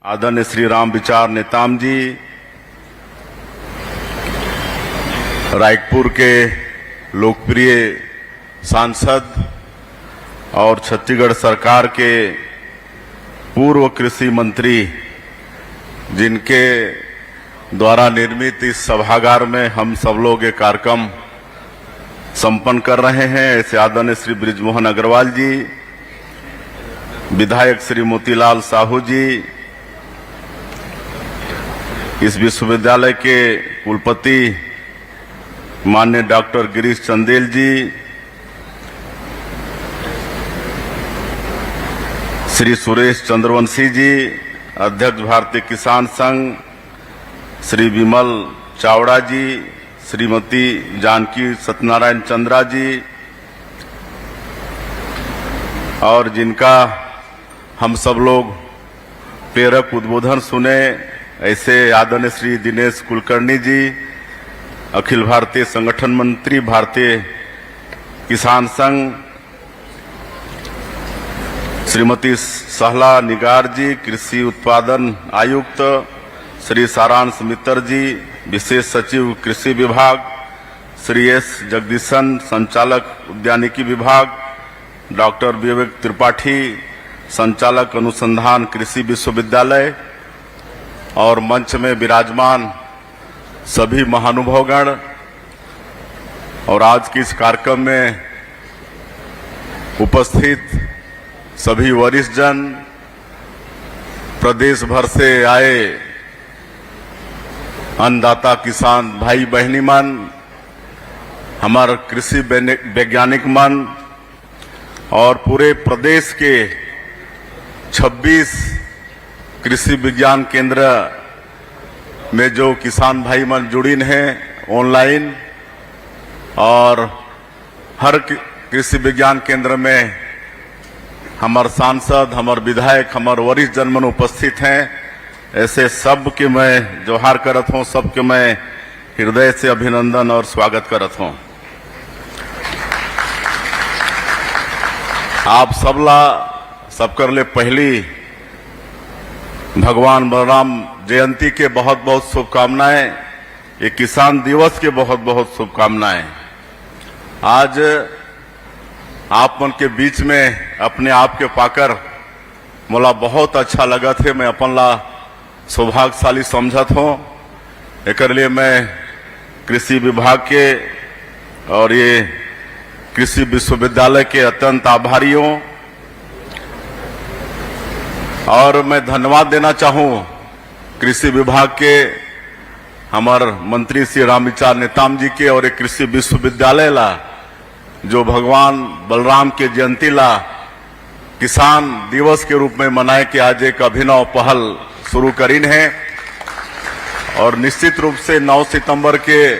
आदरणीय श्री राम विचार नेताम जी, रायपुर के लोकप्रिय सांसद और छत्तीसगढ़ सरकार के पूर्व कृषि मंत्री, जिनके द्वारा निर्मित इस सभागार में हम सब लोग ये कार्यक्रम संपन्न कर रहे हैं, ऐसे आदरणीय श्री बृजमोहन अग्रवाल जी, विधायक श्री मोतीलाल साहू जी, इस विश्वविद्यालय के कुलपति माननीय डॉक्टर गिरीश चंदेल जी, श्री सुरेश चंद्रवंशी जी, अध्यक्ष भारतीय किसान संघ श्री विमल चावड़ा जी, श्रीमती जानकी सत्यनारायण चंद्रा जी, और जिनका हम सब लोग प्रेरक उद्बोधन सुने, ऐसे आदरणीय श्री दिनेश कुलकर्णी जी, अखिल भारतीय संगठन मंत्री भारतीय किसान संघ, श्रीमती सहला निगार जी, कृषि उत्पादन आयुक्त श्री सारांश मित्र जी, विशेष सचिव कृषि विभाग श्री एस जगदीशन, संचालक उद्यानिकी विभाग डॉक्टर विवेक त्रिपाठी, संचालक अनुसंधान कृषि विश्वविद्यालय, और मंच में विराजमान सभी महानुभावगण, और आज के इस कार्यक्रम में उपस्थित सभी वरिष्ठ जन, प्रदेश भर से आए अन्नदाता किसान भाई बहनी मन, हमारे कृषि वैज्ञानिक मन, और पूरे प्रदेश के 26 कृषि विज्ञान केंद्र में जो किसान भाई मन जुड़ीन हैं ऑनलाइन, और हर कृषि विज्ञान केंद्र में हमारे सांसद, हमारे विधायक, हमारे वरिष्ठ जन मन उपस्थित हैं, ऐसे सब के मैं जोहार करत हूँ, सबके मैं हृदय से अभिनंदन और स्वागत करत हूँ। आप सबकर ले पहली भगवान बलराम जयंती के बहुत बहुत शुभकामनाएं, ये किसान दिवस के बहुत बहुत शुभकामनाएं। आज आप मन के बीच में अपने आप के पाकर मोला बहुत अच्छा लगा थे, मैं अपन ला सौभाग्यशाली समझत हूँ। एक लिए मैं कृषि विभाग के और ये कृषि विश्वविद्यालय के अत्यंत आभारी हूँ, और मैं धन्यवाद देना चाहूँ कृषि विभाग के हमारे मंत्री श्री राम विचार नेताम जी के, और एक कृषि विश्वविद्यालय ला जो भगवान बलराम के जयंती ला किसान दिवस के रूप में मनाए के आज एक अभिनव पहल शुरू करीन है। और निश्चित रूप से 9 सितंबर के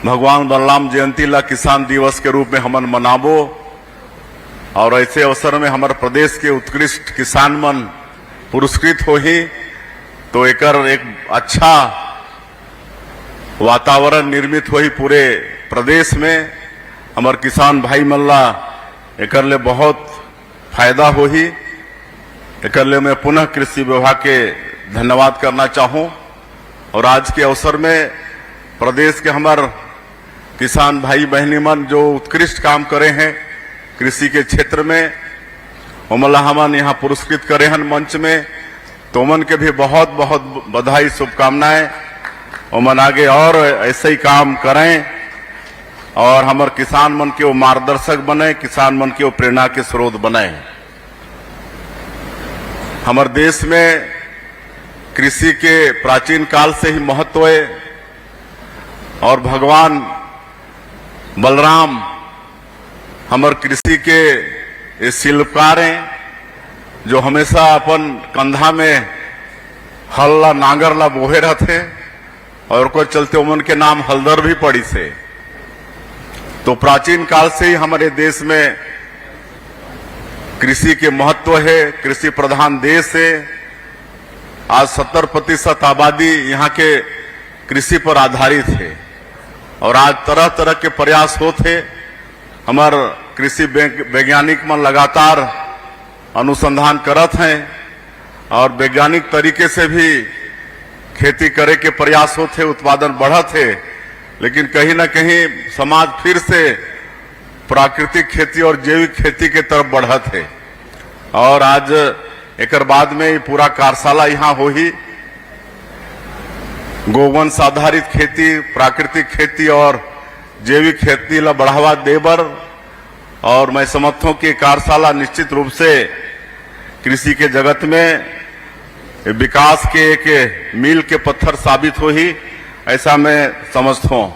भगवान बलराम जयंती ला किसान दिवस के रूप में हमन मनाबो, और ऐसे अवसर में हमारे प्रदेश के उत्कृष्ट किसान मन पुरस्कृत हो ही, तो एकर एक अच्छा वातावरण निर्मित हो ही पूरे प्रदेश में, हमारे किसान भाई मन ला एकर ले बहुत फायदा हो ही। एकर ले मैं पुनः कृषि विभाग के धन्यवाद करना चाहूँ, और आज के अवसर में प्रदेश के हमारे किसान भाई बहनी मन जो उत्कृष्ट काम करे हैं कृषि के क्षेत्र में, उमला हमन यहाँ पुरस्कृत करे हैं मंच में, तो मन के भी बहुत बहुत बधाई शुभकामनाएं। उमन आगे और ऐसे ही काम करें, और हमारे किसान मन के वो मार्गदर्शक बने, किसान मन के वो प्रेरणा के स्रोत बने। हमारे देश में कृषि के प्राचीन काल से ही महत्व है, और भगवान बलराम हमारे कृषि के शिल्पकार हैं, जो हमेशा अपन कंधा में हल ला नांगर ला बोहे रहते, और को चलते उमन के नाम हलदर भी पड़ी से। तो प्राचीन काल से ही हमारे देश में कृषि के महत्व है, कृषि प्रधान देश है। आज 70% आबादी यहाँ के कृषि पर आधारित है, और आज तरह तरह के प्रयास होते। हमार कृषि वैज्ञानिक मन लगातार अनुसंधान करत हैं, और वैज्ञानिक तरीके से भी खेती करे के प्रयास होते, उत्पादन बढ़ा थे, लेकिन कहीं ना कहीं समाज फिर से प्राकृतिक खेती और जैविक खेती के तरफ बढ़ा थे। और आज एक बाद में ये पूरा कार्यशाला यहाँ हो ही गोवंश आधारित खेती, प्राकृतिक खेती और जैविक खेती ला बढ़ावा देबर। और मैं समझता हूं कि कार्यशाला निश्चित रूप से कृषि के जगत में विकास के एक मील के पत्थर साबित हो ही, ऐसा मैं समझता हूं।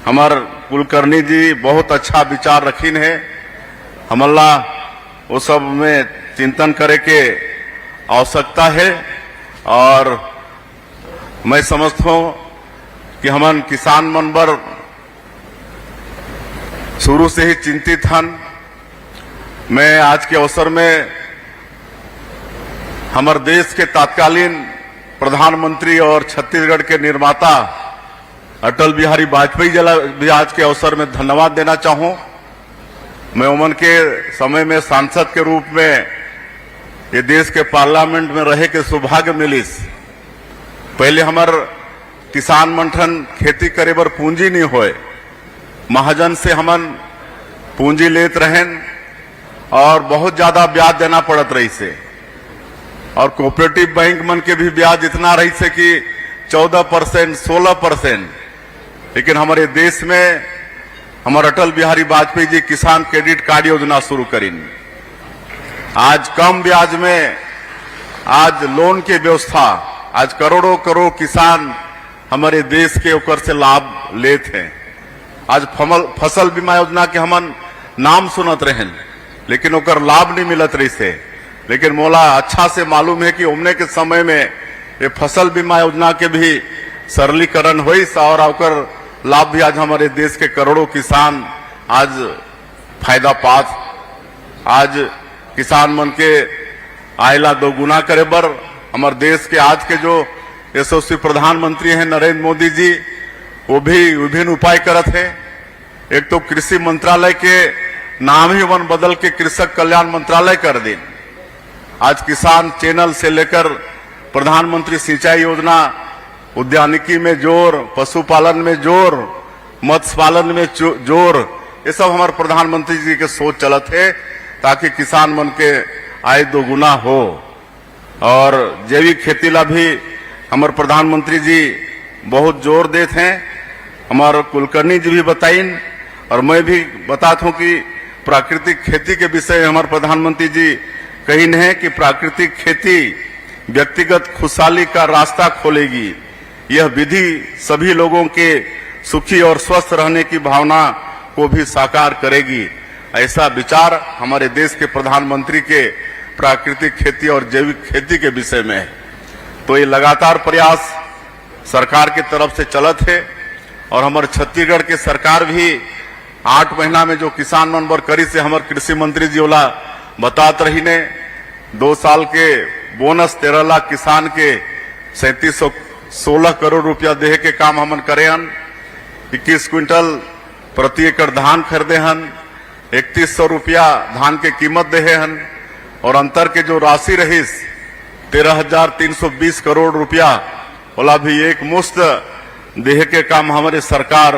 हमार कुलकर्णी जी बहुत अच्छा विचार रखीन है, हमला वो सब में चिंतन करे के आवश्यकता है। और मैं समझता हूं कि हमन किसान मन बर शुरू से ही चिंतित हन। मैं आज के अवसर में हमारे देश के तत्कालीन प्रधानमंत्री और छत्तीसगढ़ के निर्माता अटल बिहारी वाजपेयी जी भी आज के अवसर में धन्यवाद देना चाहूं। मैं उमन के समय में सांसद के रूप में ये देश के पार्लियामेंट में रहे के सौभाग्य मिलिस। पहले हमार किसान मंठन खेती करे बर पूंजी नहीं होए, महाजन से हमन पूंजी लेत रहें और बहुत ज्यादा ब्याज देना पड़त रही से। और कोऑपरेटिव बैंक मन के भी ब्याज इतना रही से कि 14%, 16%। लेकिन हमारे देश में हमारे अटल बिहारी वाजपेयी जी किसान क्रेडिट कार्ड योजना शुरू करीन। आज कम ब्याज में आज लोन के व्यवस्था, आज करोड़ों करोड़ किसान हमारे देश के ओकर से लाभ लेते हैं। आज फसल बीमा योजना के हमन नाम सुनत रहें, लेकिन ओकर लाभ नहीं मिलत रही से। लेकिन मोला अच्छा से मालूम है कि उमने के समय में ये फसल बीमा योजना के भी सरलीकरण हुई और ओकर लाभ भी आज हमारे देश के करोड़ों किसान आज फायदा पात। आज किसान मन के आयला दोगुना करे बर हमारे देश के आज के जो यशस्वी प्रधानमंत्री हैं नरेंद्र मोदी जी, वो भी विभिन्न उपाय करत हैं। एक तो कृषि मंत्रालय के नाम ही वन बदल के कृषक कल्याण मंत्रालय कर दें। आज किसान चैनल से लेकर प्रधानमंत्री सिंचाई योजना, उद्यानिकी में जोर, पशुपालन में जोर, मत्स्य पालन में जोर, ये सब हमारे प्रधानमंत्री जी के सोच चलत है ताकि किसान मन के आय दोगुना हो। और जैविक खेती ला भी हमारे प्रधानमंत्री जी बहुत जोर देते हैं, हमारे कुलकर्णी जी भी बताइन और मैं भी बताता हूं कि प्राकृतिक खेती के विषय में हमारे प्रधानमंत्री जी कही है कि प्राकृतिक खेती व्यक्तिगत खुशहाली का रास्ता खोलेगी। यह विधि सभी लोगों के सुखी और स्वस्थ रहने की भावना को भी साकार करेगी। ऐसा विचार हमारे देश के प्रधानमंत्री के प्राकृतिक खेती और जैविक खेती के विषय में है। तो ये लगातार प्रयास सरकार की तरफ से चलत है। और हमारे छत्तीसगढ़ के सरकार भी 8 महीना में जो किसान मन बर करी से हमारे कृषि मंत्री जी वाला बतात रही ने 2 साल के बोनस 13 लाख किसान के 3716 करोड़ रुपया देहे के काम हमन करे हन। 21 क्विंटल प्रति एकड़ धान खरीदे हन, 3100 रुपया धान के कीमत देहे हन। और अंतर के जो राशि रहीस 13,320 करोड़ रुपया वाला भी एक मुश्त देह के काम हमारे सरकार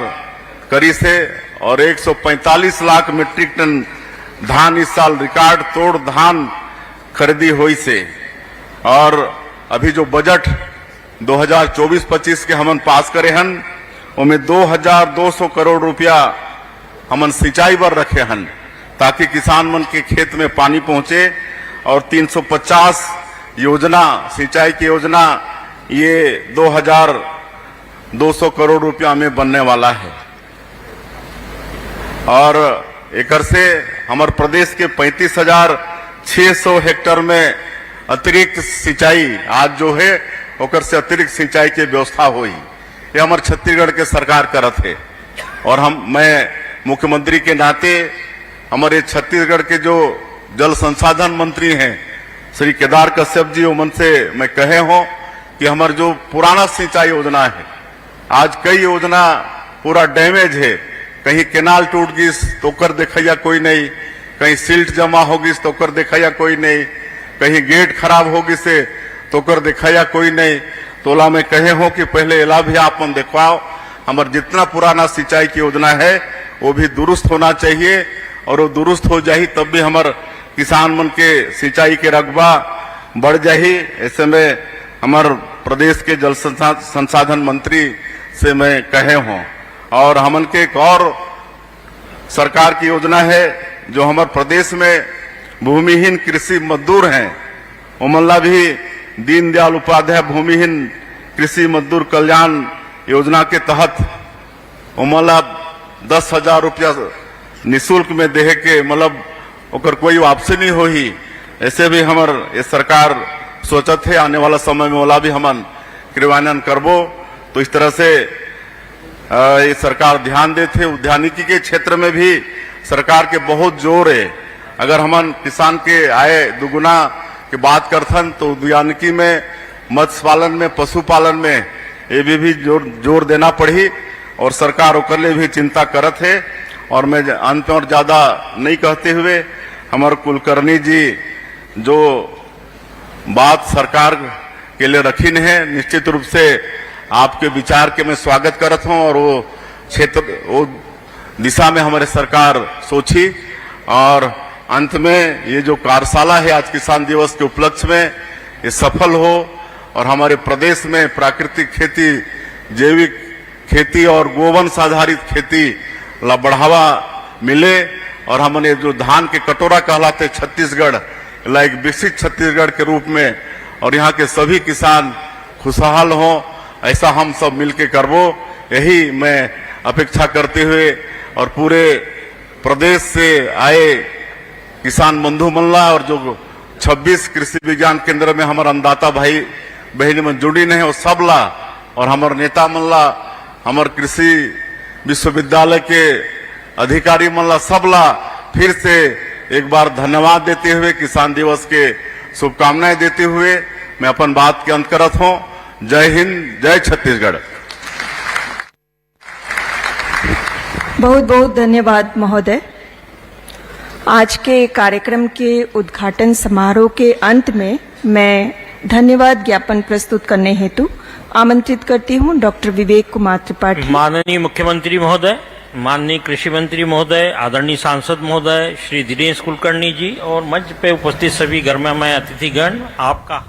करी से। और 145 लाख मीट्रिक टन धान इस साल रिकॉर्ड तोड़ धान खरीदी हुई से। और अभी जो बजट 2024-25 के हमन पास करे हन, उनमें 2200 करोड़ रुपया हमन सिंचाई पर रखे हन ताकि किसान मन के खेत में पानी पहुंचे। और 350 योजना सिंचाई की योजना ये 2200 करोड़ रुपया में बनने वाला है। और एकर से हमारे प्रदेश के 35,600 हेक्टेयर में अतिरिक्त सिंचाई आज जो है ओकर से अतिरिक्त सिंचाई की व्यवस्था हुई। ये हमारे छत्तीसगढ़ के सरकार करत है। और मैं मुख्यमंत्री के नाते हमारे छत्तीसगढ़ के जो जल संसाधन मंत्री हैं श्री केदार कश्यप जी, उमन से मैं कहे हो कि हमारे जो पुराना सिंचाई योजना है, आज कई योजना पूरा डैमेज है। कहीं केनाल टूट गई तो कर देखा कोई नहीं, कहीं सिल्ट जमा होगी तो कर देखा कोई नहीं, कहीं गेट खराब होगी से तो कर दिखाया कोई नहीं, तोला में कहे हो कि पहले एला भी आप मन देखवाओ। हमार जितना पुराना सिंचाई की योजना है वो भी दुरुस्त होना चाहिए, और वो दुरुस्त हो जाही तब भी हमार किसान मन के सिंचाई के रकबा बढ़ जाही। ऐसे में हमार प्रदेश के जल संसाधन मंत्री से मैं कहे हूँ। और हमन के एक और सरकार की योजना है जो हमारे प्रदेश में भूमिहीन कृषि मजदूर हैं, उमल्ला भी दीनदयाल उपाध्याय भूमिहीन कृषि मजदूर कल्याण योजना के तहत उमल्ला 10,000 रुपया निःशुल्क में देहे के मतलब ओकर कोई वापसी नहीं होही। ऐसे भी हमार ये सरकार सोचत है आने वाला समय में वाला भी हमन क्रियान्वयन करबो। तो इस तरह से ये सरकार ध्यान देते। उद्यानिकी के क्षेत्र में भी सरकार के बहुत जोर है। अगर हमन किसान के आय दुगुना की बात करथन तो उद्यानिकी में, मत्स्य पालन में, पशुपालन में ये भी जोर देना पड़ी, और सरकार ओकर लिए भी चिंता करत है। और मैं अंत में और ज्यादा नहीं कहते हुए हमारे कुलकर्णी जी जो बात सरकार के लिए रखी है, निश्चित रूप से आपके विचार के मैं स्वागत करत हूं, और वो क्षेत्र वो दिशा में हमारे सरकार सोची। और अंत में ये जो कार्यशाला है आज किसान दिवस के उपलक्ष्य में ये सफल हो, और हमारे प्रदेश में प्राकृतिक खेती, जैविक खेती और गोवंश आधारित खेती ला बढ़ावा मिले, और हमने जो धान के कटोरा कहलाते छत्तीसगढ़ ला एक विकसित छत्तीसगढ़ के रूप में, और यहाँ के सभी किसान खुशहाल हों, ऐसा हम सब मिलके करबो। यही मैं अपेक्षा करते हुए और पूरे प्रदेश से आए किसान बंधु मल्ला और जो 26 कृषि विज्ञान केंद्र में हमारे अन्नदाता भाई बहन में जुड़ी नहीं वो सब ला, और हमारे नेता मल्ला, हमारे कृषि विश्वविद्यालय के अधिकारी मल्ला सब ला फिर से एक बार धन्यवाद देते हुए, किसान दिवस के शुभकामनाएं देते हुए मैं अपन बात के अंत करत हूं। जय हिंद, जय छत्तीसगढ़। बहुत बहुत धन्यवाद महोदय। आज के कार्यक्रम के उद्घाटन समारोह के अंत में मैं धन्यवाद ज्ञापन प्रस्तुत करने हेतु आमंत्रित करती हूं डॉक्टर विवेक कुमार त्रिपाठी। माननीय मुख्यमंत्री महोदय, माननीय कृषि मंत्री महोदय, आदरणीय सांसद महोदय श्री दिनेश कुलकर्णी जी और मंच पे उपस्थित सभी गणमान्य अतिथिगण, आपका